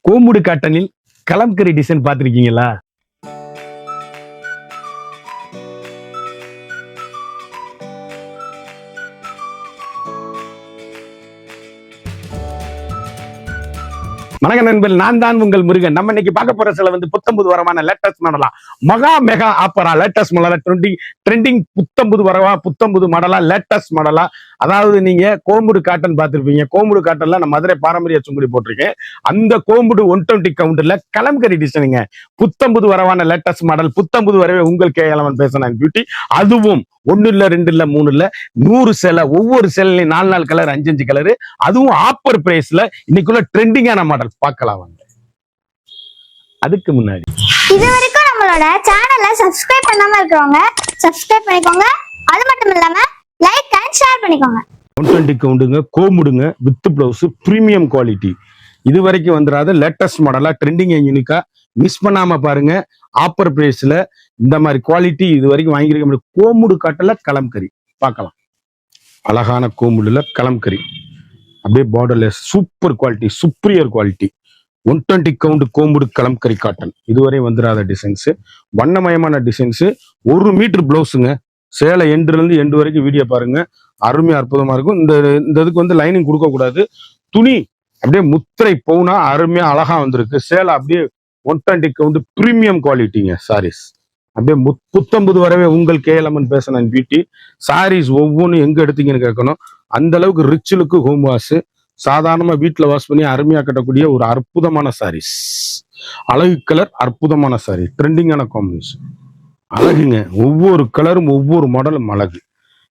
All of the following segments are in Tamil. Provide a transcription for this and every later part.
கோமுடு காட்டனில் கலம்கரி டிசைன் பார்த்துருக்கீங்களா? வணக்க நண்பர்கள், நான் தான் உங்கள் முருகன். நம்ம இன்னைக்கு பார்க்க போற சில புத்தம்பது வரமான லேட்டஸ்ட் மாடலா மெகா ஆப்பரா லேட்டஸ்ட் மாடலா ட்ரெண்டிங் புத்தம்பது வரவா புத்தம்பது மாடலா லேட்டஸ்ட் மாடலா. அதாவது நீங்க கோமுடு காட்டன் பார்த்திருப்பீங்க. கோமுடு காட்டன்ல நான் மதுரை பாரம்பரிய சுங்குடி போட்டிருக்கேன். அந்த கோமுடு 120 கவுண்டர்ல கலம்கரி டிசைனுங்க. புத்தம்பது வரவான லேட்டஸ்ட் மாடல். புத்தம்பது வரவே உங்கள் கேஎலவன் பேசணும் பியூட்டி. அதுவும் 1 இல்ல 2 இல்ல 3 இல்ல 100 சேலை. ஒவ்வொரு சேலையும் 4 கலர் 5 கலரு. அதுவும் ஆப்பர் பிரைஸ்ல இன்னைக்குள்ள ட்ரெண்டிங்கான மாடல் பார்க்கலாம் வாங்க. அதுக்கு முன்னாடி இது வரைக்கும் நம்மளோட சேனலை சப்ஸ்கிரைப் பண்ணாம இருக்கிறவங்க சப்ஸ்கிரைப் பண்ணிக்கோங்க. அது மட்டும் இல்லாம லைக் அண்ட் ஷேர் பண்ணிக்கோங்க. 120 கவுண்டுங்க, கோமுடுங்க, வித் பிளவுஸ், பிரீமியம் குவாலிட்டி. இது வரைக்கும் வந்துடாத லேட்டஸ்ட் மாடலா ட்ரெண்டிங் யூனிக்கா மிஸ் பண்ணாம பாருங்க. ஆப்பர் பிரைஸ்ல இந்த மாதிரி குவாலிட்டி இது வரைக்கும் வாங்கியிருக்க முடியும். கோமுடு காட்டல கலம்கரி பார்க்கலாம். அழகான கோமுடுல கலம்கரி, அப்படியே borderless, super quality, superior quality. 120 count கோமுடு கலம்கரி காட்டன். இதுவரை வந்துடாத டிசைன்ஸ், வண்ணமயமான டிசைன்ஸ். 1 மீட்டர் பிளவுஸுங்க. சேலை எண்டுல இருந்து எண்டு வரைக்கும் வீடியோ பாருங்க. அருமையா அற்புதமா இருக்கும். இந்த இதுக்கு லைனிங் கொடுக்க கூடாது. துணி அப்படியே முத்திரை பவுனா அருமையா அழகா வந்திருக்கு. சேலை அப்படியே 120 கவுண்ட் பிரீமியம் குவாலிட்டிங்க. சாரீஸ் அப்படியே புத்தம்பது வரவே உங்கள் கேஎலமன் பேசணும் பியூட்டி. சாரீஸ் ஒவ்வொன்றும் எங்க எடுத்தீங்கன்னு கேட்கணும். அந்த அளவுக்கு ரிச் லுக்கு ஹோம் வாஷ். சாதாரணமா வீட்டுல வாஷ் பண்ணி அருமையா கட்டக்கூடிய ஒரு அற்புதமான சாரீஸ். அழகு கலர், அற்புதமான சாரி, ட்ரெண்டிங்கான காம்பினேஷன். அழகுங்க. ஒவ்வொரு கலரும் ஒவ்வொரு மாடலும் அழகு.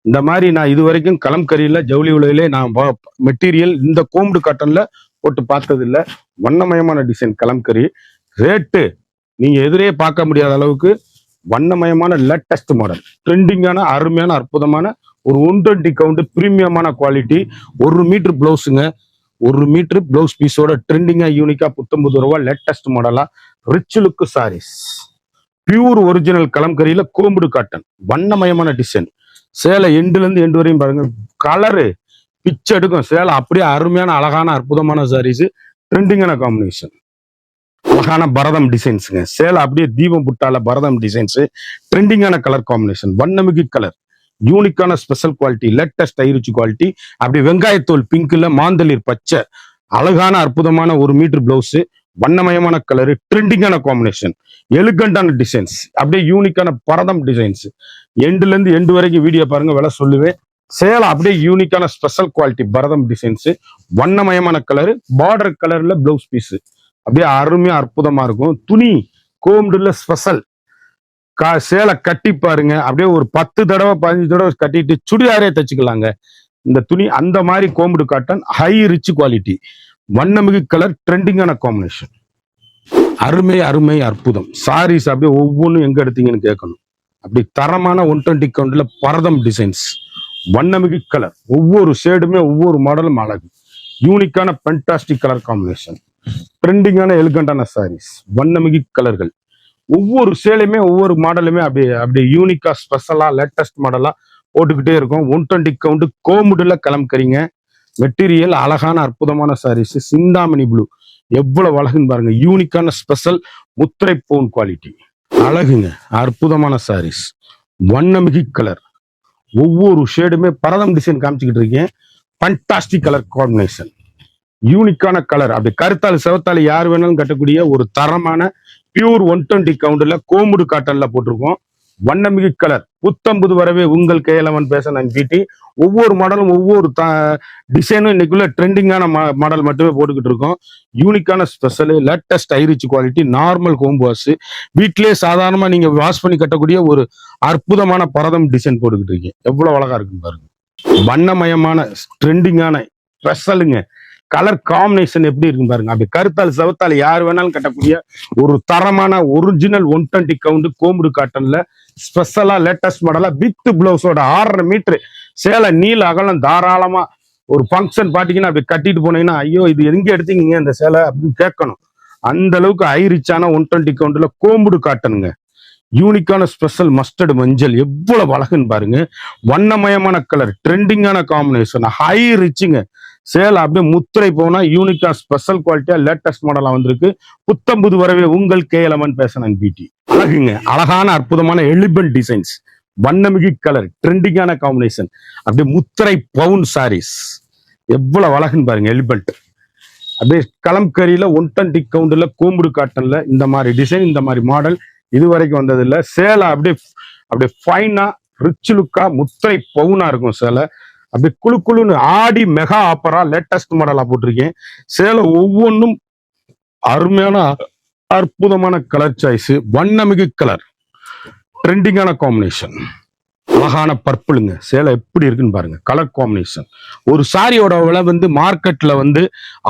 இந்த மாதிரி நான் இது வரைக்கும் கலம்கரியில ஜவுளி உலகிலே நான் மெட்டீரியல் இந்த கோமுடு காட்டன்ல போட்டு பார்த்தது இல்லை. வண்ணமயமான டிசைன் கலம்கரி. ரேட்டு நீங்க எதிரே பார்க்க முடியாத அளவுக்கு வண்ணமயமான லேட்டஸ்ட் மாடல், ட்ரெண்டிங்கான அருமையான அற்புதமான ஒரு 120 கவுண்ட் பிரீமியமான குவாலிட்டி. 1 மீட்டர் பிளவுஸுங்க. 1 மீட்டர் பிளவுஸ் பீஸோட ட்ரெண்டிங்கா யூனிக்கா 19 ரூபா லேட்டஸ்ட் மாடலா rich look saris. Pure original கலம்கரியில கோமுடு காட்டன், வண்ணமயமான டிசைன். சேலை எண்டுல இருந்து எண்டு வரையும் பாருங்க. கலரு பிச்சை எடுக்கும். சேலை அப்படியே அருமையான அழகான அற்புதமான சாரீஸ், ட்ரெண்டிங்கான காம்பினேஷன். அழகான பரதம் டிசைன்ஸுங்க. சேலை அப்படியே தீபம் புட்டால பரதம் டிசைன்ஸ், ட்ரெண்டிங்கான கலர் காம்பினேஷன், வண்ணமிகு கலர், யூனிக்கான ஸ்பெஷல் குவாலிட்டி, லேட்டஸ்ட் ஐரிச்சு குவாலிட்டி. அப்படியே வெங்காயத்தோல் பிங்க்ல மாந்தளிர் பச்சை, அழகான அற்புதமான 1 மீட்டர் பிளவுஸ், வண்ணமயமான கலரு, ட்ரெண்டிங்கான காம்பினேஷன், எலிகண்டான டிசைன்ஸ், அப்படியே யூனிக்கான பரதம் டிசைன்ஸ். எண்டுல இருந்து எண்டு வரைக்கும் வீடியோ பாருங்க, விலை சொல்லுவேன். சேலை அப்படியே யூனிக்கான ஸ்பெஷல் குவாலிட்டி பரதம் டிசைன்ஸ், வண்ணமயமான கலரு, பார்டர் கலர்ல பிளவுஸ் பீஸ். அப்படியே அருமையா அற்புதமா இருக்கும். துணி கோமுடுல ஸ்பெஷல். சேலை கட்டி பாருங்க. அப்படியே ஒரு 10 தடவை 15 தடவை கட்டிட்டு சுடிதாரே தச்சுக்கலாங்க இந்த துணி. அந்த மாதிரி கோமுடு காட்டன், ஹை ரிச் குவாலிட்டி, வண்ணமிகு கலர், ட்ரெண்டிங்கான காம்பினேஷன். அருமை அருமை அற்புதம். சாரீஸ் அப்படியே ஒவ்வொன்றும் எங்க எடுத்தீங்கன்னு கேட்கணும். அப்படி தரமான 120 கவுண்ட்ல பரதம் டிசைன்ஸ், வண்ணமிகு கலர், ஒவ்வொரு ஷேடுமே ஒவ்வொரு மாடலும் அழகு. யூனிக்கான பென்டாஸ்டிக் கலர் காம்பினேஷன், ட்ரெண்டிங்கான எலிகண்டான சாரீஸ், வண்ணமிகு கலர்கள். ஒவ்வொரு சேலையுமே ஒவ்வொரு மாடலுமே அப்படியே யூனிக்கா ஸ்பெஷலா லேட்டஸ்ட் மாடலா போட்டுக்கிட்டே இருக்கும். 120 கவுண்ட் கோமுடுல கலம்கரிங்க. மெட்டீரியல் அழகான அற்புதமான சாரீஸ். சிந்தாமணி ப்ளூ எவ்வளவு அழகுன்னு பாருங்க. யூனிக்கான ஸ்பெஷல் முத்திரை பவுன் குவாலிட்டி. அழகுங்க. அற்புதமான சாரீஸ், வண்ணமிகு கலர். ஒவ்வொரு ஷேடுமே பரதம் டிசைன் காமிச்சுக்கிட்டு இருக்கேன். ஃபண்டாஸ்டிக் கலர் காம்பினேஷன், யூனிக்கான கலர். அப்படி கருத்தாள் செவத்தாள் யார் வேணாலும் கட்டக்கூடிய ஒரு தரமான பியூர் 120 கவுண்ட்ல கோமுடு காட்டன்ல போட்டிருக்கோம். வண்ணமிகு கலர். புத்தம்பது வரவே உங்கள் கேஎலவன் பேச நான் பிடி. ஒவ்வொரு மாடலும் ஒவ்வொரு டிசைனும் இன்னைக்குள்ள ட்ரெண்டிங்கான மாடல் மட்டுமே போட்டுக்கிட்டு இருக்கோம். யூனிக்கான special, latest ஐரிச் quality, normal home wash. வீட்டிலேயே சாதாரணமா நீங்க வாஷ் பண்ணி கட்டக்கூடிய ஒரு அற்புதமான பரதம் டிசைன் போட்டுக்கிட்டு இருக்கீங்க. எவ்வளவு அழகா இருக்குன்னு பாருங்க. வண்ணமயமான ட்ரெண்டிங்கான ஸ்பெஷலுங்க. கலர் காம்பினேஷன் எப்படி இருக்கு பாருங்க. அப்படி கருத்தால் செவத்தால் யார் வேணாலும் கட்டக்கூடிய ஒரு தரமான ஒரிஜினல் 120 கவுண்ட் கோமுடு காட்டன்ல ஸ்பெஷலா லேட்டஸ்ட் மாடலா வித் பிளவுஸோட 6.5 மீட்டர் சேலை நீல அகலம் தாராளமா ஒரு ஃபங்க்ஷன் பாத்தீங்கன்னா அப்படி கட்டிட்டு போனீங்கன்னா ஐயோ இது எங்க எடுத்தீங்க இந்த சேலை அப்படின்னு கேட்கணும். அந்த அளவுக்கு ஐரிச்சான 120 கவுண்ட்ல கோமுடு காட்டனுங்க. யூனிக்கான ஸ்பெஷல் மஸ்டர்டு மஞ்சள் எவ்வளவு அழகுன்னு பாருங்க. வண்ணமயமான கலர், ட்ரெண்டிங்கான காம்பினேஷன், ஹை ரிச்சுங்க. சேலை அப்படியே முத்திரை போனா யூனிக்கா ஸ்பெஷல் குவாலிட்டியா லேட்டஸ்ட் மாடலா வந்திருக்கு. புத்தம்புது வரவே உங்கள் கேஎலமன் பேசன் பிடி. அழகுங்க, அழகான அற்புதமான எலிபென்ட் டிசைன்ஸ், வண்ணமிகு கலர், ட்ரெண்டிங்கான காம்பினேஷன், அப்படியே முத்திரை பவுன் சாரீஸ். எவ்வளவு அழகுன்னு பாருங்க. எலிபென்ட் அப்படியே கலம்கரியில 120 கவுண்ட்ல கோம்புடு காட்டன்ல இந்த மாதிரி டிசைன், இந்த மாதிரி மாடல் இது வரைக்கும் வந்தது இல்ல. சேலை அப்படியே அப்படியே ஃபைனா ரிச் லுக்கா முத்திரை பவுனா இருக்கும் சேலை. அப்படியே குழு குழுன்னு ஆடி மெகா ஆப்பரா லேட்டஸ்ட் மாடலா போட்டிருக்கேன். சேலை ஒவ்வொன்றும் அருமையான அற்புதமான கலர் சாய்ஸ், வண்ணமிகு கலர், ட்ரெண்டிங்கான காம்பினேஷன், அழகான பர்பிளுங்க. சேலை எப்படி இருக்குன்னு பாருங்க. Colour combination. ஒரு சாரியோட விலை வந்து மார்க்கெட்ல வந்து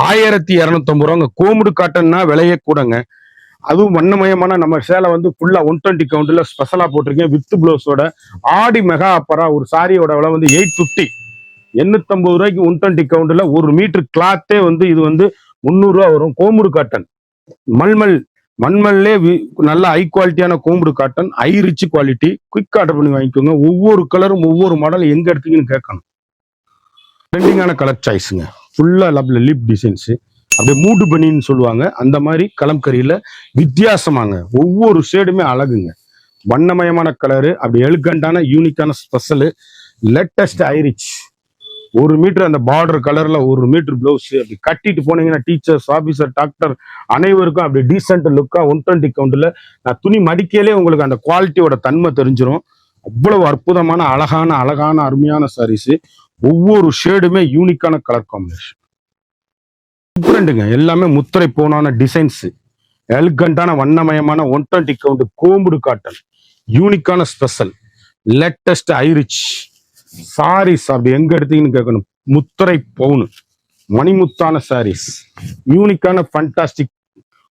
1250 ரூபாங்க. கோமுடு காட்டன்னா விலையே கூடங்க. அதுவும் வண்ணமயமான நம்ம சேலை வந்து ஃபுல்லா 120 கவுண்ட்ல ஸ்பெஷலா போட்டிருக்கேன் வித் பிளவுஸோட. ஆடி மெகா ஆப்பரா ஒரு சாரியோட விலை வந்து 850, 850 ரூபாய்க்கு 120 கவுண்ட்ல ஒரு மீட்டர் கிளாத்தே வந்து இது வந்து 300 ரூபா வரும். கோமுடு காட்டன் மல்மல், மண்மல்லே நல்ல ஹை குவாலிட்டியான combed cotton, high rich quality. Quick order பண்ணி வாங்கிக்கோங்க. ஒவ்வொரு கலரும் ஒவ்வொரு மாடல் எங்க எடுத்தீங்கன்னு கேட்கணும். ட்ரெண்டிங்கான கலர் சாய்ஸுங்க. ஃபுல்லா லிப் டிசைன்ஸ், அப்படியே மூடு பனின்னு சொல்லுவாங்க அந்த மாதிரி கலம்கரியில வித்தியாசமாங்க. ஒவ்வொரு ஷேடுமே அழகுங்க. வண்ணமயமான கலரு, அப்படி எலிகண்டான யூனிக்கான ஸ்பெஷல் லேட்டஸ்ட் ஐரிச். 1 மீட்டர் அந்த பார்டர் கலர்ல 1 மீட்டர் பிளவுஸ் அப்படி கட்டிட்டு போனீங்கன்னா டீச்சர்ஸ், ஆபீசர், டாக்டர் அனைவருக்கும் அப்படி டீசென்ட் லுக்கா 120 கவுண்ட்ல நான் துணி மடிக்கையிலே உங்களுக்கு அந்த குவாலிட்டியோட தன்மை தெரிஞ்சிடும். அவ்வளவு அற்புதமான அழகான அழகான அருமையான சாரீஸ். ஒவ்வொரு ஷேடுமே யூனிக்கான கலர் காம்பினேஷன். டிஃப்ரெண்ட்டுங்க. எல்லாமே முத்திரை போனான டிசைன்ஸ், எலிகண்டான வண்ணமயமான 120 கவுண்ட் கோம்புடு காட்டன், யூனிக்கான ஸ்பெஷல் லேட்டஸ்ட் ஐரிச் சாரீஸ். அப்படி எங்க எடுத்தீங்கன்னு கேட்கணும். முத்திரை பவுனு மணிமுத்தான சாரீஸ், யூனிக்கான ஃபண்டாஸ்டிக்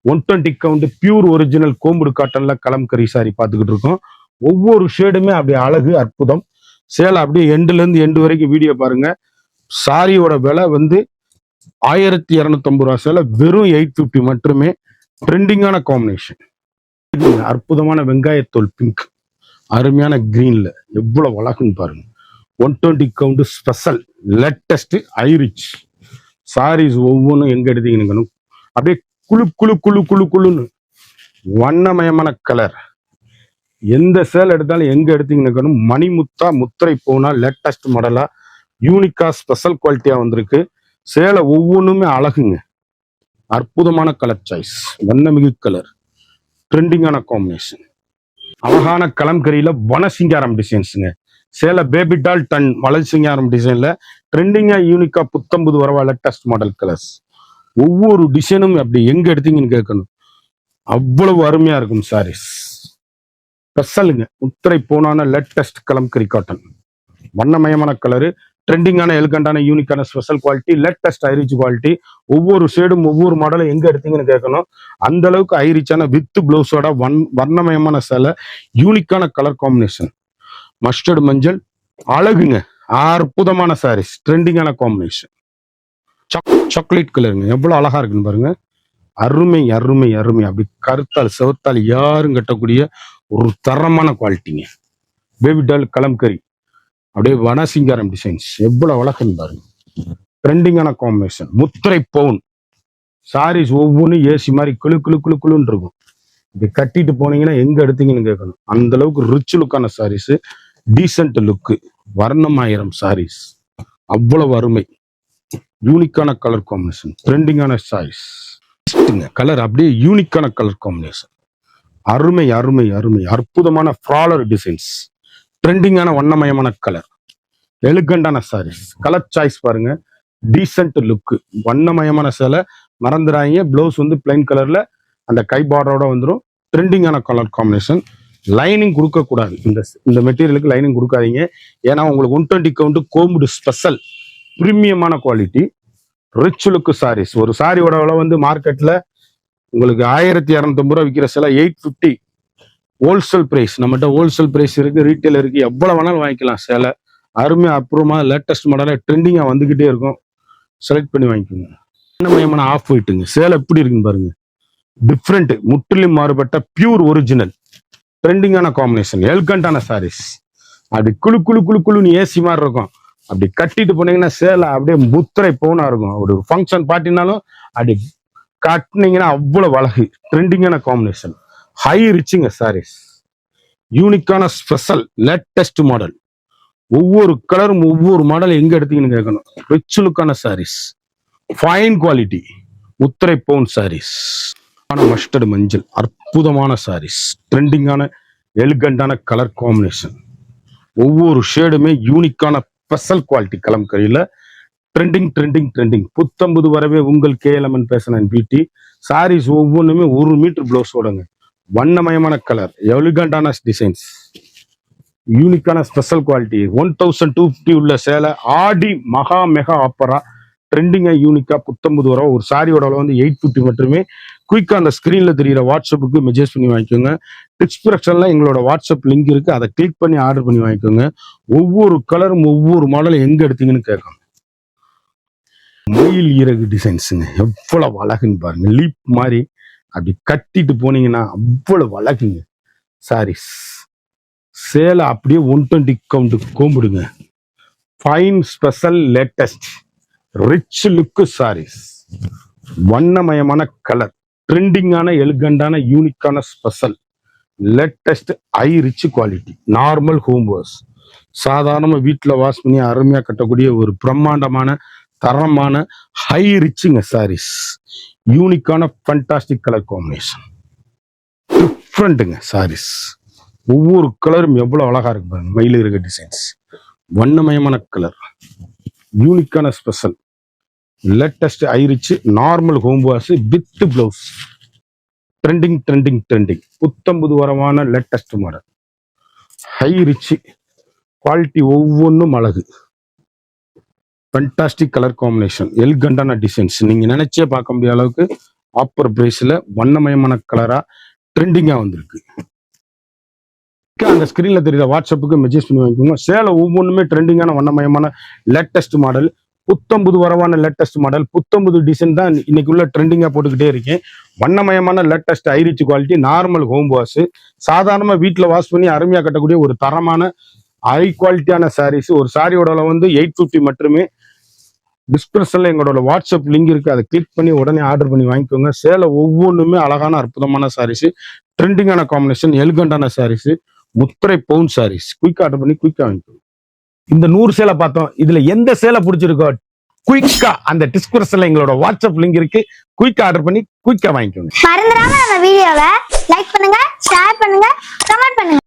120 கவுண்ட் பியூர் ஒரிஜினல் கோம்புடு காட்டன்ல கலம்கரி சாரி பார்த்துக்கிட்டு இருக்கோம். ஒவ்வொரு ஷேடுமே அப்படியே அழகு அற்புதம். சேலை அப்படியே எண்டுல இருந்து எண்டு வரைக்கும் வீடியோ பாருங்க. சாரியோட விலை வந்து 1250 ரூபா. சேலை வெறும் 850 மட்டுமே. ட்ரெண்டிங்கான காம்பினேஷன். அற்புதமான வெங்காயத்தோல் பிங்க், அருமையான கிரீன்ல எவ்வளவு அழகுன்னு பாருங்க. 120 கவுண்ட் ஸ்பெஷல் லேட்டஸ்ட் ஐரிச் சாரீஸ். ஒவ்வொன்றும் எங்க எடுத்தீங்கன்னு அப்படியே குழு குழு குழு குழு குழுன்னு வண்ணமயமான கலர். எந்த சேல் எடுத்தாலும் எங்க எடுத்தீங்கன்னு மணிமுத்தா முத்திரை போனா லேட்டஸ்ட் மாடலா யூனிக்கா ஸ்பெஷல் குவாலிட்டியா வந்திருக்கு. சேலை ஒவ்வொன்றுமே அழகுங்க. அற்புதமான கலர் சாய்ஸ், வண்ணமிகு கலர், ட்ரெண்டிங்கான காம்பினேஷன். அழகான கலம்கரியில வனசிங்காரம் டிசைன்ஸுங்க. சேலை பேபி டால் டன் வளசிங்காரம் டிசைன்ல ட்ரெண்டிங்கா யூனிக்கா புத்தம்புது வரவா லேட்டஸ்ட் மாடல் கலர்ஸ். ஒவ்வொரு டிசைனும் அப்படி எங்க எடுத்தீங்கன்னு கேட்கணும். அவ்வளவு அருமையா இருக்கும் சாரீஸ். ஸ்பெஷலுங்க. முத்திரை போனான லேட்டஸ்ட் கலம்கரி காட்டன், வண்ணமயமான கலரு, ட்ரெண்டிங்கான எலிகண்டான யூனிக்கான ஸ்பெஷல் குவாலிட்டி, லேட்டஸ்ட் ஐரிச் குவாலிட்டி. ஒவ்வொரு ஷேடும் ஒவ்வொரு மாடலும் எங்க எடுத்தீங்கன்னு கேட்கணும். அந்த அளவுக்கு ஐரிச்சான வித் பிளவுஸோட வண்ணமயமான சேலை, யூனிக்கான கலர் காம்பினேஷன், மஸ்டர்ட் மஞ்சள், அழகுங்க. அற்புதமான சாரீஸ், ட்ரெண்டிங்கான காம்பினேஷன். சாக்லேட் கலருங்க. எவ்வளவு அழகா இருக்குன்னு பாருங்க. அருமை அருமை அருமை. அப்படி கருத்தால் செவத்தால் யாரும் கட்டக்கூடிய ஒரு தரமான குவாலிட்டிங்க. பேபிடால் கலம்கரி, அப்படியே வனசிங்காரம் டிசைன்ஸ் எவ்வளவு அழகுன்னு பாருங்க. ட்ரெண்டிங்கான காம்பினேஷன். முத்திரை பவுன் சாரீஸ் ஒவ்வொன்றும் ஏசி மாதிரி குழு குழு குழு குழுன்னு இருக்கும். இப்படி கட்டிட்டு போனீங்கன்னா எங்க எடுத்தீங்கன்னு கேட்கணும். அந்த அளவுக்கு ரிச் லுக்கான சாரீஸ், டீசென்ட் லுக்கு, வர்ணமாயிரம் சாரீஸ். அவ்வளவு அருமை. யூனிக்கான கலர் காம்பினேஷன், ட்ரெண்டிங்கான சாரீஸ். கலர் அப்படியே யூனிக்கான கலர் காம்பினேஷன். அருமை அருமை அருமை. அற்புதமான ஃப்ராலர் டிசைன்ஸ், ட்ரெண்டிங்கான வண்ணமயமான கலர், எலிகண்டான சாரீஸ். கலர் சாய்ஸ் பாருங்க. டீசென்ட் லுக்கு, வண்ணமயமான சேலை. மறந்துடாங்க, பிளவுஸ் வந்து பிளைன் கலர்ல அந்த கை பார்டரோட வந்துடும். ட்ரெண்டிங்கான கலர் காம்பினேஷன். லைனிங் கொடுக்க கூடாது. இந்த மெட்டீரியலுக்கு லைனிங் கொடுக்காதீங்க. ஏன்னா உங்களுக்கு 120 கவுண்ட் கோம்புடு ஸ்பெஷல் பிரீமியமான குவாலிட்டி, ரிச் லுக்கு சாரீஸ். ஒரு சாரியோட விலை வந்து மார்க்கெட்ல உங்களுக்கு 1250 ரூபா விற்கிற சேலை 850 ஹோல்சேல் பிரைஸ். நம்மகிட்ட ஹோல்சேல் பிரைஸ் இருக்கு, ரீட்டைல் இருக்கு, எவ்வளவு வேணாலும் வாங்கிக்கலாம். சேலை அருமையா அப்புறமா லேட்டஸ்ட் மாடலா ட்ரெண்டிங்கா வந்துகிட்டே இருக்கும். செலக்ட் பண்ணி வாங்கிக்கோங்க. வண்ணமயமான ஆஃப் ஒயிட்டுங்க. சேலை எப்படி இருக்குன்னு பாருங்க. டிஃப்ரெண்ட், முற்றிலும் மாறுபட்ட பியூர் ஒரிஜினல் ட்ரெண்டிங்கான காம்பினேஷன், எலிகண்டான சாரீஸ். அப்படி குழு குழு குழு குழுன்னு ஏசி மாதிரி இருக்கும். அப்படி கட்டிட்டு போனீங்கன்னா சேலை அப்படியே முத்திரை போனா இருக்கும். ஒரு ஃபங்க்ஷன் பார்ட்டினாலும் அப்படி கட்டினீங்கன்னா அவ்வளவு அழகு. ட்ரெண்டிங்கான காம்பினேஷன், ஹை ரிச்சுங்க சாரீஸ், யூனிக்கான ஸ்பெஷல் லேட்டஸ்ட் மாடல். ஒவ்வொரு கலரும் ஒவ்வொரு மாடல் எங்க எடுத்தீங்கன்னு கேட்கணும். ரிச் லுக்கான சாரீஸ், ஃபைன் குவாலிட்டி, முத்திரை பவுன் சாரீஸ், மஸ்டர்டு மஞ்சள், அற்புதமான சாரீஸ், ட்ரெண்டிங்கான எலிகண்டான கலர் காம்பினேஷன். ஒவ்வொரு ஷேடுமே யூனிக்கான ஸ்பெஷல் குவாலிட்டி கலம்கரியில. ட்ரெண்டிங் புத்தம்புது வரவே உங்கள் KLMN Fashion and Beauty. Saris ஒவ்வொன்றுமே 1 மீட்டர் பிளவுஸோடங்க, வண்ணமயமான கலர், எலிகண்டான டிசைன்ஸ், யூனிக்கான ஸ்பெஷல் குவாலிட்டி. 1250 உள்ள சேலை ஆடி மகா மெகா ஆப்பரா ட்ரெண்டிங்கா யூனிக்கா புத்தம்புது வர ஒரு சாரியோட அளவு வந்து 850 மட்டுமே. குயிக்கா அந்த ஸ்கிரீன்ல தெரியுற வாட்ஸ்அப்புக்கு மெசேஜ் பண்ணி வாங்கிக்கோங்க. டிஸ்கிரிப்ஷன்ல எங்களோட வாட்ஸ்அப் லிங்க் இருக்கு, அதை கிளிக் பண்ணி ஆர்டர் பண்ணி வாங்கிக்கோங்க. ஒவ்வொரு கலரும் ஒவ்வொரு மாடலும் எங்க எடுத்தீங்கன்னு கேட்கணும். மயில் இறகு டிசைன்ஸுங்க, எவ்வளவு அழகுன்னு பாருங்க. லீப் மாதிரி அப்படி கட்டிட்டு போனீங்கன்னா அவ்வளவு அழகுங்க. சாரீஸ் சேலை அப்படியே 120 கவுண்ட்டுக்கு கோம்பிடுங்க. Fine special latest rich look saris, வண்ணமயமான கலர், ட்ரெண்டிங்கான எலிகண்டான யூனிக்கான special latest high rich quality. Normal home wash, சாதாரண வீட்டில் வாஷ் பண்ணி அருமையாக கட்டக்கூடிய ஒரு பிரம்மாண்டமான தரமான ஹை ரிச்சுங்க சாரீஸ். யூனிக்கான ஃபண்டாஸ்டிக் கலர் காம்பினேஷன், டிஃப்ரெண்ட்டுங்க சாரீஸ். ஒவ்வொரு கலரும் எவ்வளவு அழகா இருக்கு பாருங்க. மயில் இருக்க டிசைன்ஸ், வண்ணமயமான கலர், யூனிக்கான special latest high rich normal home wash with blouse. Trending புத்தம்புது வரமான latest model, high rich quality, ஒவ்வொன்றும் அழகு, ஃபண்டாஸ்டிக் கலர் காம்பினேஷன், எலிகண்டான டிசைன்ஸ். நீங்க நினைச்சே பார்க்க முடியாத அளவுக்கு ஆப்பர் பிரைஸ்ல வண்ணமயமான கலரா ட்ரெண்டிங்கா வந்திருக்கு. அந்த ஸ்கிரீன்ல தெரியுற வாட்ஸ்அப்புக்கு மெசேஜ் பண்ணி வாங்கிக்கோங்க. சேலை ஒவ்வொன்றுமே ட்ரெண்டிங்கான வண்ணமயமான லேட்டஸ்ட் மாடல், புத்தம்புது வரவான லேட்டஸ்ட் மாடல், புத்தம்புது டிசைன் தான் இன்னைக்கு உள்ள ட்ரெண்டிங்கா போட்டுக்கிட்டே இருக்கேன். வண்ணமயமான latest high rich quality, normal home wash, சாதாரண வீட்டில் வாஷ் பண்ணி அருமையா கட்டக்கூடிய ஒரு தரமான ஹை குவாலிட்டியான சாரீஸ். ஒரு சாரியோட அளவு வந்து 850 மட்டுமே. டிஸ்கிரிப்ஷன்ல எங்களோட வாட்ஸ்அப் லிங்க் இருக்கு, அதை கிளிக் பண்ணி உடனே ஆர்டர் பண்ணி வாங்கிக்கோங்க. சேலை ஒவ்வொன்றுமே அழகான அற்புதமான சாரீஸ், ட்ரெண்டிங்கான காம்பினேஷன், எலிகண்டான சாரீஸ், முத்திரை பவுன் சாரீஸ். குயிக் ஆர்டர் பண்ணி குயிக்கா வாங்கிக்கோங்க. இந்த 100 சேலை பார்த்தோம், இதுல எந்த சேலை பிடிச்சிருக்கோ குயிக்கா அந்த டிஸ்கிரிப்ஷன்ல எங்களோட வாட்ஸ்அப் லிங்க் இருக்கு, குயிக்கா ஆர்டர் பண்ணி குயிக்கா வாங்கிக்கோங்க. மறந்துடாம நம்ம வீடியோவை லைக் பண்ணுங்க, ஷேர் பண்ணுங்க, கமெண்ட் பண்ணுங்க.